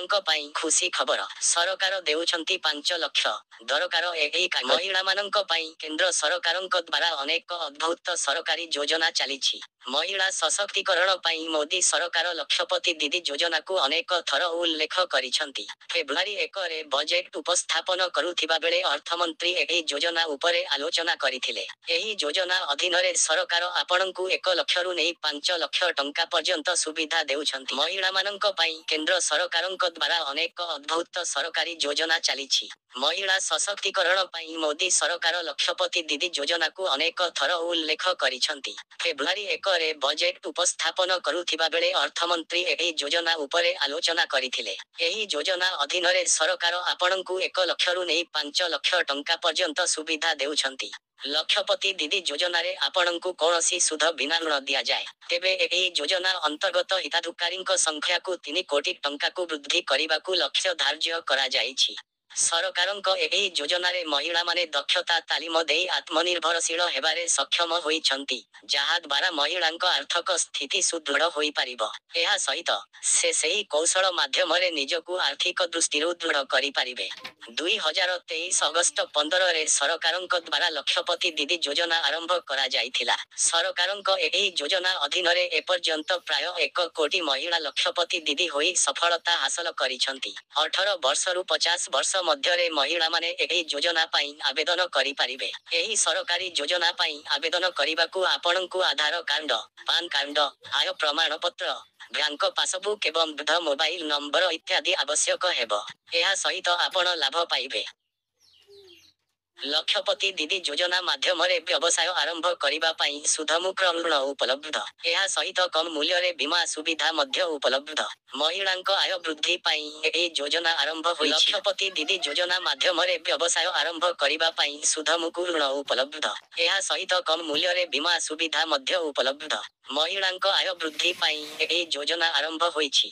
महिलांक पाई खुशी खबर सरकार देउछंती 5 लाख दरकार एही महिला मानंक पाई केंद्र सरकारंक द्वारा अनेक अद्भुत सरकारी योजना चलीछि। महिला सशक्तिकरण पाई मोदी सरकार लक्षपति दीदी योजना को अनेक थर उल्लेख करिसंती। फेब्रुआरी 1 रे बजेट उपस्थापन करुथिबा बेले अर्थमंत्री एही योजना उपरे आलोचना करिथिले। एही योजना अधीन रे सरकार आपणंकु 1 लाख रु नै 5 लाख टंका पर्यंत सुविधा देउछंती। महिला मानंक पाई केंद्र सरकारंक द्वारा अनेक अद्भुत सरकारी योजना चलीछि। महिला सशक्तिकरण पाई मोदी सरकार लक्षपति दीदी योजना को अनेक थर उल्लेख करिसंती। फेब्रुआरी 1 रे बजेट उपस्थापन करुथिबा बेले अर्थमंत्री एही योजना उपरे आलोचना करिथिले। एही योजना अधीन रे सरकार आपणंकु 1 लाख रु नै 5 लाख टंका पर्यंत सुविधा देउछंती। लक्षपति दीदी योजना रे आपणंकु कौनसी सुध बिना ऋण दिया जाए। तेबे एही योजना अंतर्गत हिताधिकारींक संख्या को 3 कोटी टंका को वृद्धि करिबाकू लक्ष्य धार्य करा जाइछि। सरकारंक एही योजना रे महिला माने दक्षता तालीम देई आत्मनिर्भरशील हेबारे सक्षम होइछंती, जहा द्वारा महिलांक आर्थिक स्थिति सुदृढ़ होई पारिबो। एहा सहित से सेही कौशल माध्यम रे निजकू आर्थिक दृष्टिरू दृढ़ करि पारिबे। 2023 अगस्त 15 रे सरकारंक द्वारा लक्षपति दीदी योजना आरंभ करा जाइथिला। सरकारंक एही योजना अधीन रे एपर्यंत प्राय 1 कोटी महिला लक्षपति दीदी होई सफलता हासिल करिसंती। 18 वर्ष रु 50 वर्ष मध्य रे महिला माने एही योजना पाई आवेदन करि पारिबे। एही सरकारी योजना पाई आवेदन करिबाकू आपणंकु आधार कार्ड, पान कार्ड, आय प्रमाण पत्र, बैंक पासबुक एवं वृद्ध मोबाइल नंबर इत्यादि आवश्यक हेबो। एहा सहित आपण लाभ पाइबे। लक्षपति दीदी योजना माध्यम रे व्यवसाय आरंभ करिबा पाई सुधमुक्त ऋण उपलब्ध। एहा सहित कम मूल्य रे बीमा सुविधा मध्य उपलब्ध। महिलांक आय वृद्धि पाई एही योजना आरंभ होइछि। लक्षपति दीदी योजना माध्यम रे व्यवसाय आरंभ करिबा पाई सुधमुक्त ऋण उपलब्ध। एहा सहित कम मूल्य रे बीमा सुविधा मध्य उपलब्ध। महिलांक आय वृद्धि पाई एही योजना आरंभ होइछि।